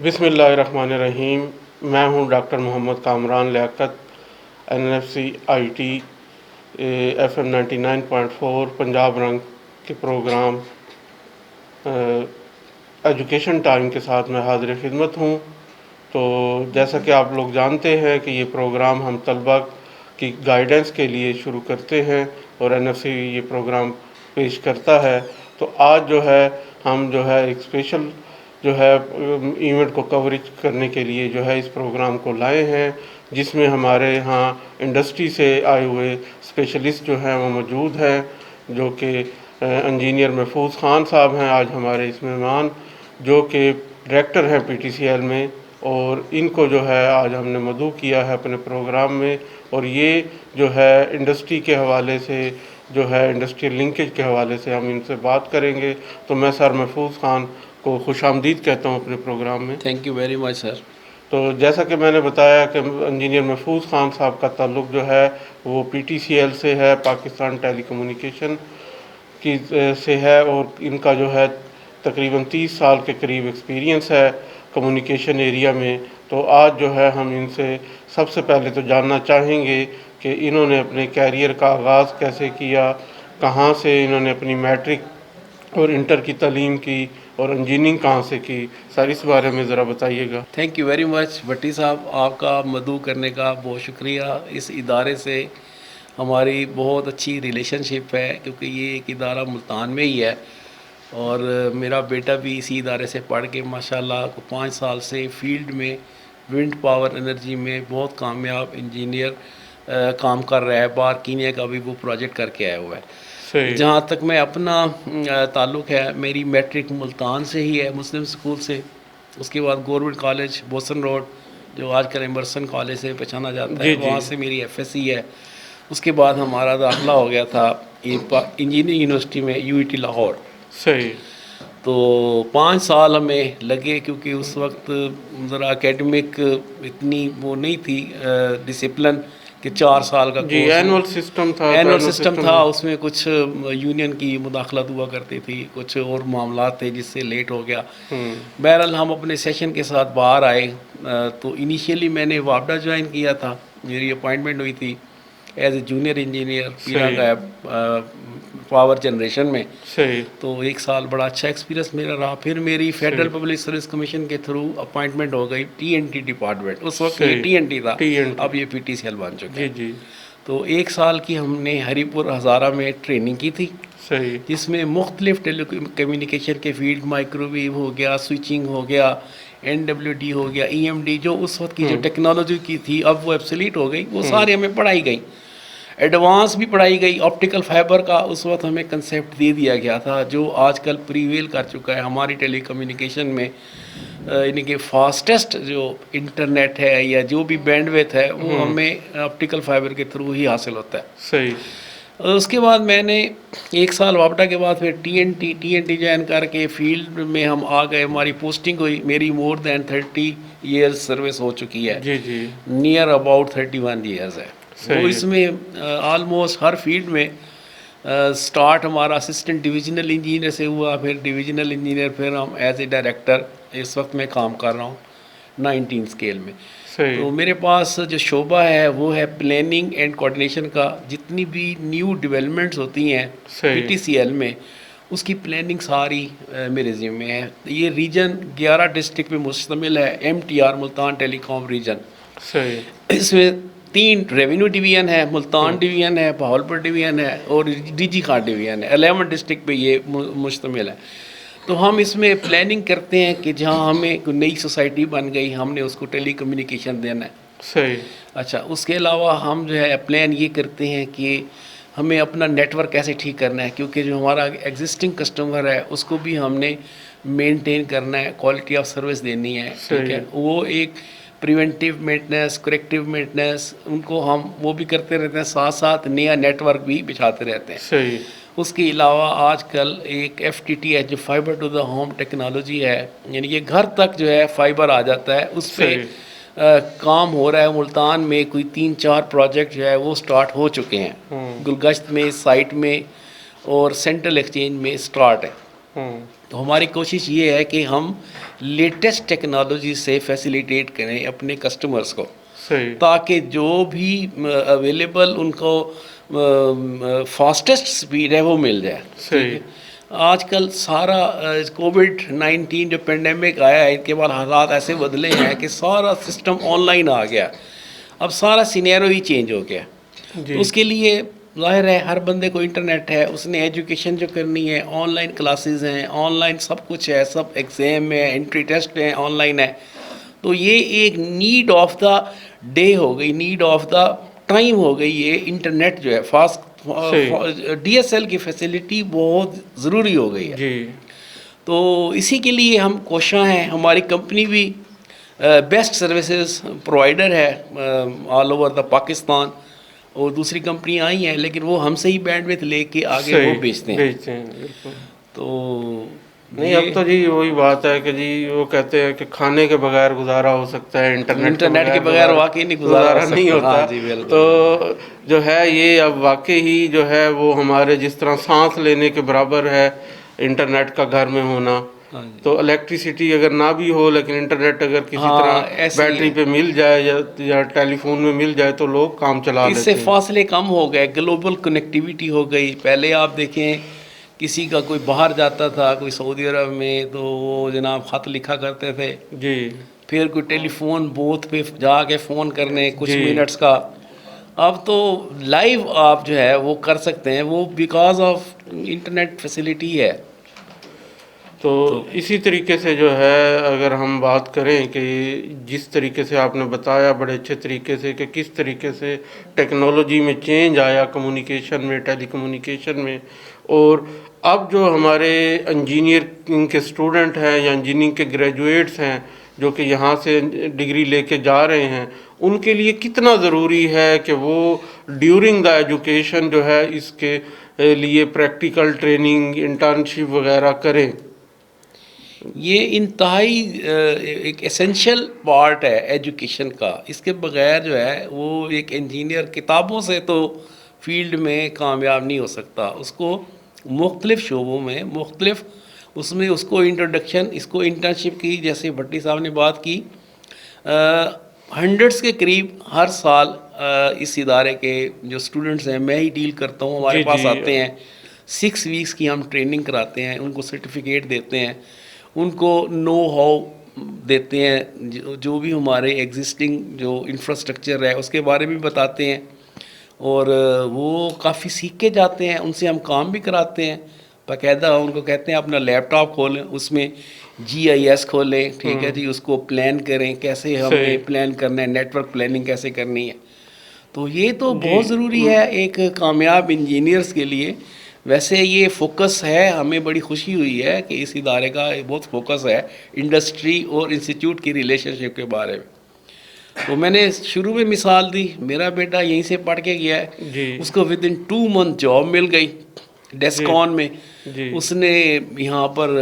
بسم اللہ الرحمن الرحیم. میں ہوں doctor Muhammad Kamran Liaquat, NFC IT FM 99.4 Punjab رنگ کے پروگرام ایجوکیشن ٹائم کے ساتھ میں حاضر خدمت ہوں. تو جیسا کہ آپ لوگ جانتے ہیں کہ یہ پروگرام ہم طلباء کی گائیڈنس کے لیے شروع کرتے ہیں اور NFC یہ پروگرام پیش کرتا ہے. تو آج جو ہے ہم ایک اسپیشل ایونٹ کو کوریج کرنے کے لیے اس پروگرام کو لائے ہیں, جس میں ہمارے ہاں انڈسٹری سے آئے ہوئے اسپیشلسٹ وہ موجود ہیں, جو کہ انجینئر محفوظ خان صاحب ہیں آج ہمارے اس مہمان, جو کہ ڈائریکٹر ہیں PTCL میں, اور ان کو آج ہم نے مدعو کیا ہے اپنے پروگرام میں. اور یہ انڈسٹری کے حوالے سے انڈسٹریل لنکیج کے حوالے سے ہم ان سے بات کریں گے. تو میں سر محفوظ خان کو خوش آمدید کہتا ہوں اپنے پروگرام میں. تھینک یو ویری مچ سر. تو جیسا کہ میں نے بتایا کہ انجینئر محفوظ خان صاحب کا تعلق وہ PTCL سے ہے, پاکستان ٹیلی کمیونیکیشن کی سے ہے, اور ان کا تقریباً 30 سال کے قریب ایکسپیرینس ہے کمیونیکیشن ایریا میں. تو آج ہم ان سے سب سے پہلے تو جاننا چاہیں گے کہ انہوں نے اپنے کیریئر کا آغاز کیسے کیا, کہاں سے انہوں نے اپنی میٹرک اور انٹر کی تعلیم کی, اور انجینئرنگ کہاں سے کی. سر اس بارے میں ذرا بتائیے گا. تھینک یو ویری مچ بھٹی صاحب, آپ کا مدعو کرنے کا بہت شکریہ. اس ادارے سے ہماری بہت اچھی ریلیشن شپ ہے, کیونکہ یہ ایک ادارہ ملتان میں ہی ہے, اور میرا بیٹا بھی اسی ادارے سے پڑھ کے ماشاءاللہ 5 سال سے فیلڈ میں ونڈ پاور انرجی میں بہت کامیاب انجینئر کام کر رہا ہے. باہر کینیا کا بھی وہ پروجیکٹ کر کے آیا ہوا ہے. جہاں تک میں اپنا تعلق ہے, میری میٹرک ملتان سے ہی ہے, مسلم اسکول سے. اس کے بعد گورنمنٹ کالج بوسن روڈ, جو آج کل ایمرسن کالج سے پہچانا جاتا ہے, وہاں سے میری FSC ہے. اس کے بعد ہمارا داخلہ ہو گیا تھا انجینئرنگ یونیورسٹی میں UET لاہور. صحیح. تو 5 سال ہمیں لگے, کیونکہ اس وقت ذرا اکیڈمک اتنی وہ نہیں تھی ڈسپلن کہ 4 سال کا کورس. اینول سسٹم تھا, اس میں کچھ یونین کی مداخلت ہوا کرتی تھی, کچھ اور معاملات تھے جس سے لیٹ ہو گیا. بہرحال ہم اپنے سیشن کے ساتھ باہر آئے. تو انیشیلی میں نے وابڈا جوائن کیا تھا, میری اپوائنٹمنٹ ہوئی تھی ایز اے جونیئر انجینئر پیرا کا پاور جنریشن میں. تو 1 سال بڑا اچھا ایکسپیرینس میرا رہا. پھر میری فیڈرل پبلک سروس کمیشن کے تھرو اپوائنٹمنٹ ہو گئی TNT ڈپارٹمنٹ. اس وقت یہ TNT تھا, اب یہ PTCL بن چکا ہے. تو 1 سال کی ہم نے ہری پور ہزارہ میں ٹریننگ کی تھی, جس میں مختلف ٹیلی کمیونیکیشن کے فیلڈ, مائکرو ویو ہو گیا, سوئچنگ ہو گیا, NWD ہو گیا, EMD, جو اس وقت کی جو ٹیکنالوجی کی تھی اب وہ ایبسلیٹ ہو گئی, وہ سارے ہمیں پڑھائی گئی. ایڈوانس بھی پڑھائی گئی. آپٹیکل فائبر کا اس وقت ہمیں کنسیپٹ دے دیا گیا تھا, جو آج کل پریویل کر چکا ہے ہماری ٹیلی کمیونیکیشن میں. یعنی کہ فاسٹسٹ جو انٹرنیٹ ہے یا جو بھی بینڈ ویتھ ہے, وہ ہمیں آپٹیکل فائبر کے تھرو ہی حاصل ہوتا ہے. صحیح. اس کے بعد میں نے 1 سال وابڈا کے بعد پھر TNT جوائن کر کے فیلڈ میں ہم آ گئے. ہماری پوسٹنگ ہوئی, میری مور دین 30 ایئرز سروس ہو چکی ہے, نیئر اباؤٹ 31 ایئرز ہے. تو اس میں آلموسٹ ہر فیلڈ میں سٹارٹ ہمارا اسسٹنٹ ڈویژنل انجینئر سے ہوا, پھر ڈویژنل انجینئر, پھر ہم ایز اے ڈائریکٹر اس وقت میں کام کر رہا ہوں 19 اسکیل میں. تو میرے پاس جو شعبہ ہے وہ ہے پلاننگ اینڈ کوآرڈینیشن کا. جتنی بھی نیو ڈیولپمنٹس ہوتی ہیں PTCL میں, اس کی پلاننگ ساری میرے ذمہ ہے. یہ ریجن 11 ڈسٹرکٹ پہ مشتمل ہے, MTR ملتان ٹیلی کام ریجن. اس میں 3 ریونیو ڈویژن ہے, ملتان ڈویژن ہے, بہاولپور ڈویژن ہے, اور DG خان ڈویژن ہے. 11 ڈسٹرکٹ پہ یہ مشتمل ہے. تو ہم اس میں پلاننگ کرتے ہیں کہ جہاں ہمیں کوئی نئی سوسائٹی بن گئی, ہم نے اس کو ٹیلی کمیونیکیشن دینا ہے. صحیح. اچھا, اس کے علاوہ ہم پلان یہ کرتے ہیں کہ ہمیں اپنا نیٹ ورک کیسے ٹھیک کرنا ہے, کیونکہ جو ہمارا ایگزسٹنگ کسٹمر ہے اس کو بھی ہم نے مینٹین کرنا ہے, کوالٹی آف سروس دینی ہے. ٹھیک ہے, وہ ایک پریونٹیو مینٹننس, کریکٹیو مینٹننس, ان کو ہم وہ بھی کرتے رہتے ہیں, ساتھ ساتھ نیا نیٹ ورک بھی بچھاتے رہتے ہیں. صحیح. اس کے علاوہ آج کل ایک FTT ہے جو fibre to the home technology ہے, یعنی کہ گھر تک فائبر آ جاتا ہے. اس پہ کام ہو رہا ہے. ملتان میں کوئی 3-4 پروجیکٹ وہ سٹارٹ ہو چکے ہیں. گلگشت میں, سائٹ میں, اور سینٹرل ایکسچینج میں سٹارٹ ہے. تو ہماری کوشش یہ ہے کہ ہم لیٹسٹ ٹیکنالوجی سے فیسیلیٹیٹ کریں اپنے کسٹمرز کو، صحیح، تاکہ جو بھی اویلیبل ان کو فاسٹسٹ سپیڈ ہے وہ مل جائے. صحیح، آج کل سارا کووڈ-19 جو پینڈیمک آیا ہے، ان کے بعد حالات ایسے بدلے ہیں کہ سارا سسٹم آن لائن آ گیا. اب سارا سینیرو ہی چینج ہو گیا. تو اس کے لیے ظاہر ہے ہر بندے کو انٹرنیٹ ہے، اس نے ایجوکیشن جو کرنی ہے، آن لائن کلاسز ہیں، آن لائن سب کچھ ہے، سب ایگزام ہے، انٹری ٹیسٹ ہیں، آن لائن ہے. تو یہ ایک نیڈ آف دا ڈے ہو گئی، نیڈ آف دا ٹائم ہو گئی. یہ انٹرنیٹ جو ہے فاسٹ ڈی ایس ایل کی فیسلٹی بہت ضروری ہو گئی ہے. جی، تو اسی کے لیے ہم کوشاں ہیں. ہماری کمپنی بھی بیسٹ سروسز پرووائڈر ہے آل اوور دا پاکستان، اور دوسری کمپنیاں آئی ہیں لیکن وہ ہم سے ہی بینڈ وتھ لے کے آگے وہ بیچتے ہیں. بالکل. تو نہیں، اب تو جی وہی بات ہے کہ جی وہ کہتے ہیں کہ کھانے کے بغیر گزارا ہو سکتا ہے، انٹرنیٹ کے بغیر واقعی نہیں گزارا نہیں ہوتا. ہاں جی بالکل. تو جو ہے یہ اب واقعی ہی جو ہے وہ ہمارے جس طرح سانس لینے کے برابر ہے انٹرنیٹ کا گھر میں ہونا. تو الیکٹریسٹی اگر نہ بھی ہو لیکن انٹرنیٹ اگر کسی طرح بیٹری پہ مل جائے یا ٹیلی فون میں مل جائے تو لوگ کام چلا لیتے ہیں. اس سے فاصلے کم ہو گئے، گلوبل کنیکٹیویٹی ہو گئی. پہلے آپ دیکھیں کسی کا کوئی باہر جاتا تھا، کوئی سعودی عرب میں، تو وہ جناب خط لکھا کرتے تھے، جی، پھر کوئی ٹیلی فون بوتھ پہ جا کے فون کرنے کچھ منٹس کا. اب تو لائیو آپ جو ہے وہ کر سکتے ہیں، وہ بیکاز آف انٹرنیٹ فیسلٹی ہے. تو اسی طریقے سے جو ہے اگر ہم بات کریں کہ جس طریقے سے آپ نے بتایا بڑے اچھے طریقے سے کہ کس طریقے سے ٹیکنالوجی میں چینج آیا کمیونیکیشن میں، ٹیلی کمیونیکیشن میں، اور اب جو ہمارے انجینئرنگ کے اسٹوڈنٹ ہیں یا انجینئرنگ کے گریجویٹس ہیں جو کہ یہاں سے ڈگری لے کے جا رہے ہیں، ان کے لیے کتنا ضروری ہے کہ وہ ڈیورنگ دا ایجوکیشن جو ہے اس کے لیے پریکٹیکل ٹریننگ، انٹرنشپ وغیرہ کریں. یہ انتہائی ایک ایسنشل پارٹ ہے ایجوکیشن کا. اس کے بغیر جو ہے وہ ایک انجینئر کتابوں سے تو فیلڈ میں کامیاب نہیں ہو سکتا. اس کو مختلف شعبوں میں اس میں اس کو انٹروڈکشن، اس کو انٹرنشپ کی، جیسے بھٹی صاحب نے بات کی، 100 کے قریب ہر سال اس ادارے کے جو اسٹوڈنٹس ہیں، میں ہی ڈیل کرتا ہوں، ہمارے پاس آتے ہیں. 6 ویکس کی ہم ٹریننگ کراتے ہیں، ان کو سرٹیفکیٹ دیتے ہیں، ان کو نو ہاؤ دیتے ہیں، جو بھی ہمارے ایگزسٹنگ جو انفراسٹرکچر ہے اس کے بارے میں بتاتے ہیں، اور وہ کافی سیکھ کے جاتے ہیں. ان سے ہم کام بھی کراتے ہیں باقاعدہ. ان کو کہتے ہیں اپنا لیپ ٹاپ کھولیں، اس میں GIS کھولیں، ٹھیک ہے جی، اس کو پلان کریں، کیسے ہم نے پلان کرنا ہے، نیٹ ورک پلاننگ کیسے کرنی ہے. تو یہ تو بہت ضروری ہے ایک کامیاب انجینئرس کے لیے. ویسے یہ فوکس ہے، ہمیں بڑی خوشی ہوئی ہے کہ اس ادارے کا بہت فوکس ہے انڈسٹری اور انسٹیٹیوٹ کی ریلیشن شپ کے بارے میں. تو میں نے شروع میں مثال دی، میرا بیٹا یہیں سے پڑھ کے گیا ہے، اس کو ود ان 2 month جاب مل گئی ڈیسکون میں. اس نے یہاں پر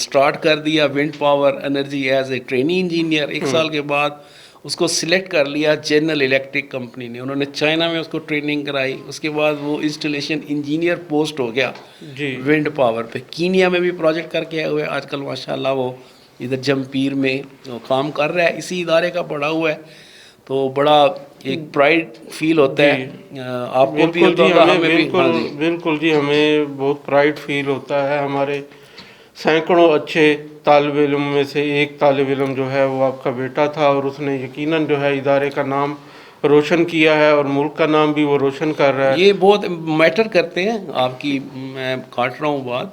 سٹارٹ کر دیا wind power energy as a trainee engineer. 1 سال کے بعد اس کو سلیکٹ کر لیا جنرل الیکٹرک کمپنی نے. انہوں نے چائنا میں اس کو ٹریننگ کرائی. اس کے بعد وہ انسٹالیشن انجینئر پوسٹ ہو گیا ونڈ پاور پہ. کینیا میں بھی پروجیکٹ کر کے آئے ہوئے. آج کل ماشاءاللہ وہ ادھر جمپیر میں کام کر رہا ہے، اسی ادارے کا پڑھا ہوا ہے. تو بڑا ایک پرائڈ فیل ہوتا ہے. آپ کو بھی ہوتا ہوگا، ہمیں بھی. بالکل جی، ہمیں بہت پرائڈ فیل ہوتا ہے. ہمارے سینکڑوں اچھے طالب علم میں سے ایک طالب علم جو ہے وہ آپ کا بیٹا تھا، اور اس نے یقیناً جو ہے ادارے کا نام روشن کیا ہے اور ملک کا نام بھی وہ روشن کر رہا ہے. یہ بہت میٹر کرتے ہیں آپ کی. میں کاٹ رہا ہوں بات.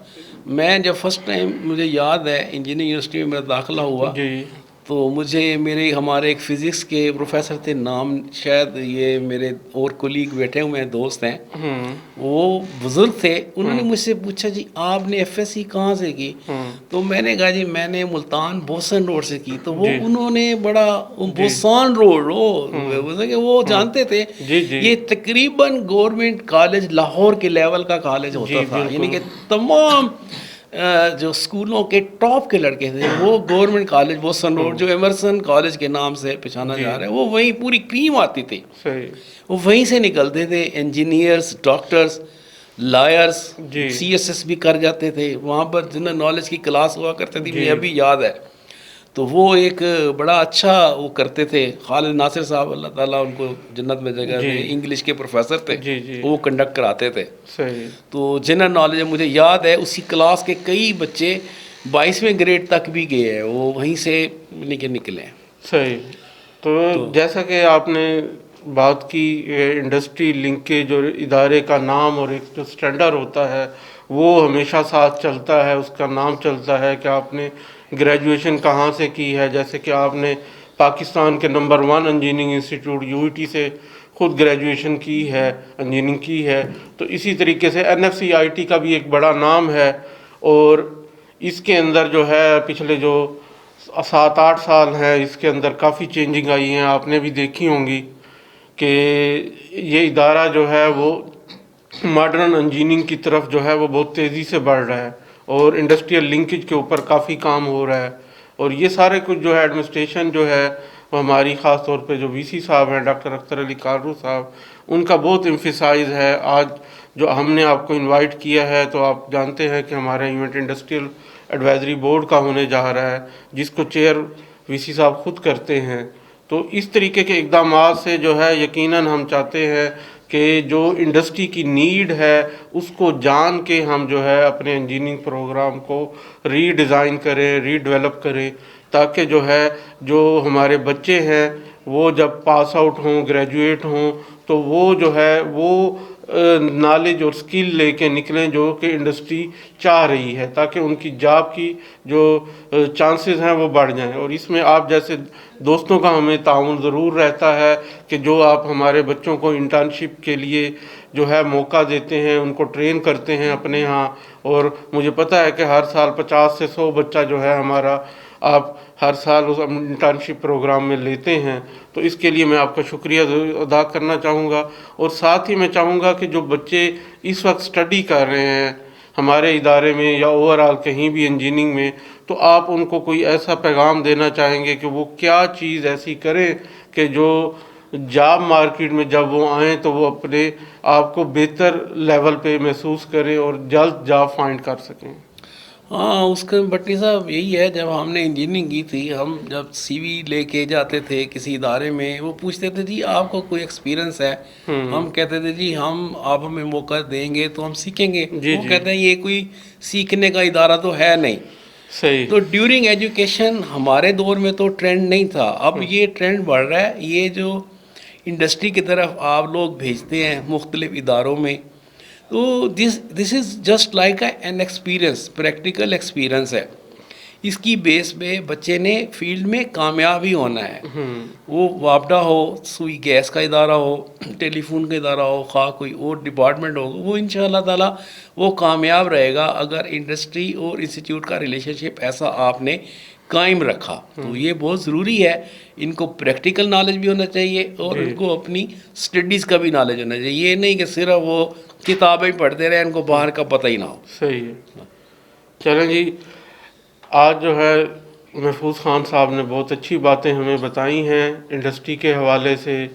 میں جب فرسٹ ٹائم مجھے یاد ہے انجینئرنگ یونیورسٹی میں میرا داخلہ ہوا، تو مجھے ہمارے ایک فزکس کے پروفیسر تھے، نام شاید یہ میرے اور کولیگ بیٹھے ہوئے ہیں، دوست ہیں، وہ بزرگ تھے. انہوں نے مجھ سے پوچھا جی آپ نے FSC کہاں سے کی؟ تو میں نے کہا جی میں نے ملتان بوسن روڈ سے کی. تو وہ انہوں نے بڑا بوسان روڈ وہ جانتے تھے. یہ تقریباً گورنمنٹ کالج لاہور کے لیول کا کالج ہوتا تھا، یعنی کہ تمام جو اسکولوں کے ٹاپ کے لڑکے تھے وہ گورنمنٹ کالج بوسن روڈ، جو ایمرسن کالج کے نام سے پہچانا جا رہا ہے، وہ وہیں پوری کریم آتی تھی. وہ وہیں سے نکلتے تھے. انجینئرس، ڈاکٹرس، لائرس، CSS بھی کر جاتے تھے. وہاں پر جنرل نالج کی کلاس ہوا کرتی تھی. مجھے ابھی یاد ہے تو وہ ایک بڑا اچھا وہ کرتے تھے. خالد ناصر صاحب اللہ تعالیٰ ان کو جنت میں جگہ دے, انگلش کے پروفیسر تھے, وہ کنڈکٹ کراتے تھے. تو جنرل نالج مجھے یاد ہے اسی کلاس کے کئی بچے 22ویں گریڈ تک بھی گئے ہیں, وہ وہیں سے نکلے ہیں. صحیح. تو جیسا کہ آپ نے بات کی انڈسٹری لنک کے جو ادارے کا نام اور ایک جو اسٹینڈرڈ ہوتا ہے وہ ہمیشہ ساتھ چلتا ہے, اس کا نام چلتا ہے کہ آپ نے گریجویشن کہاں سے کی ہے. جیسے کہ آپ نے پاکستان کے نمبر 1 انجینئرنگ انسٹیٹیوٹ UET سے خود گریجویشن کی ہے, انجینئرنگ کی ہے. تو اسی طریقے سے NFC-IT کا بھی ایک بڑا نام ہے, اور اس کے اندر جو ہے پچھلے جو 7-8 سال ہیں اس کے اندر کافی چینجنگ آئی ہیں. آپ نے بھی دیکھی ہوں گی کہ یہ ادارہ جو ہے وہ ماڈرن انجینئرنگ کی طرف جو ہے وہ بہت تیزی سے بڑھ رہا ہے, اور انڈسٹریل لنکیج کے اوپر کافی کام ہو رہا ہے. اور یہ سارے کچھ جو ہے ایڈمنسٹریشن جو ہے وہ ہماری خاص طور پہ جو VC صاحب ہیں ڈاکٹر اختر علی کارو صاحب, ان کا بہت ایمفیسائز ہے. آج جو ہم نے آپ کو انوائٹ کیا ہے تو آپ جانتے ہیں کہ ہمارا ایونٹ انڈسٹریل ایڈوائزری بورڈ کا ہونے جا رہا ہے جس کو چیئر VC صاحب خود کرتے ہیں. تو اس طریقے کے اقدامات سے جو ہے یقیناً ہم چاہتے ہیں کہ جو انڈسٹری کی نیڈ ہے اس کو جان کے ہم جو ہے اپنے انجینئرنگ پروگرام کو ری ڈیزائن کریں, ری ڈیولپ کریں, تاکہ جو ہے جو ہمارے بچے ہیں وہ جب پاس آؤٹ ہوں, گریجویٹ ہوں, تو وہ جو ہے وہ نالج اور سکل لے کے نکلیں جو کہ انڈسٹری چاہ رہی ہے, تاکہ ان کی جاب کی جو چانسز ہیں وہ بڑھ جائیں. اور اس میں آپ جیسے دوستوں کا ہمیں تعاون ضرور رہتا ہے کہ جو آپ ہمارے بچوں کو انٹرنشپ کے لیے جو ہے موقع دیتے ہیں, ان کو ٹرین کرتے ہیں اپنے ہاں. اور مجھے پتہ ہے کہ ہر سال 50 سے 100 بچہ جو ہے ہمارا آپ ہر سال اس انٹرنشپ پروگرام میں لیتے ہیں. تو اس کے لیے میں آپ کا شکریہ ادا کرنا چاہوں گا. اور ساتھ ہی میں چاہوں گا کہ جو بچے اس وقت اسٹڈی کر رہے ہیں ہمارے ادارے میں یا اوورآل کہیں بھی انجینئرنگ میں, تو آپ ان کو کوئی ایسا پیغام دینا چاہیں گے کہ وہ کیا چیز ایسی کریں کہ جو جاب مارکیٹ میں جب وہ آئیں تو وہ اپنے آپ کو بہتر لیول پہ محسوس کریں اور جلد جاب فائنڈ کر سکیں. ہاں, اس کے بٹی صاحب یہی ہے, جب ہم نے انجینئرنگ کی تھی, ہم جب CV لے کے جاتے تھے کسی ادارے میں, وہ پوچھتے تھے جی آپ کو کوئی ایکسپیرینس ہے؟ ہم کہتے تھے جی آپ ہمیں موقع دیں گے تو ہم سیکھیں گے. وہ کہتے ہیں یہ کوئی سیکھنے کا ادارہ تو ہے نہیں. صحیح. تو ڈیورنگ ایجوکیشن ہمارے دور میں تو ٹرینڈ نہیں تھا, اب یہ ٹرینڈ بڑھ رہا ہے. یہ جو انڈسٹری کی طرف آپ لوگ بھیجتے ہیں مختلف اداروں میں, تو this is just like an experience, practical experience ہے. اس کی بیس پہ بچے نے فیلڈ میں کامیاب ہی ہونا ہے. وہ وابڈا ہو, سوئی گیس کا ادارہ ہو, ٹیلی فون کا ادارہ ہو, خواہ کوئی اور ڈپارٹمنٹ ہو, وہ انشاءاللہ تعالیٰ وہ کامیاب رہے گا اگر انڈسٹری اور انسٹیٹیوٹ کا ریلیشن شپ ایسا آپ نے قائم رکھا. تو یہ بہت ضروری ہے. ان کو پریکٹیکل نالج بھی ہونا چاہیے اور ان کو اپنی اسٹڈیز کا بھی نالج ہونا چاہیے. یہ نہیں کہ صرف وہ کتابیں پڑھتے رہے, ان کو باہر کا پتہ ہی نہ ہو. صحیح ہے. چلیں جی, آج جو ہے محفوظ خان صاحب نے بہت اچھی باتیں ہمیں بتائی ہیں انڈسٹری کے حوالے سے.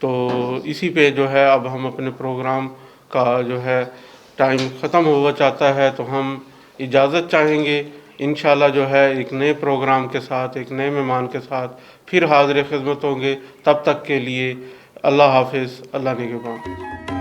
تو اسی پہ جو ہے اب ہم اپنے پروگرام کا جو ہے ٹائم ختم ہوا چاہتا ہے, تو ہم اجازت چاہیں گے. انشاءاللہ جو ہے ایک نئے پروگرام کے ساتھ, ایک نئے مہمان کے ساتھ پھر حاضر خدمت ہوں گے. تب تک کے لیے اللہ حافظ, اللہ نگہبان.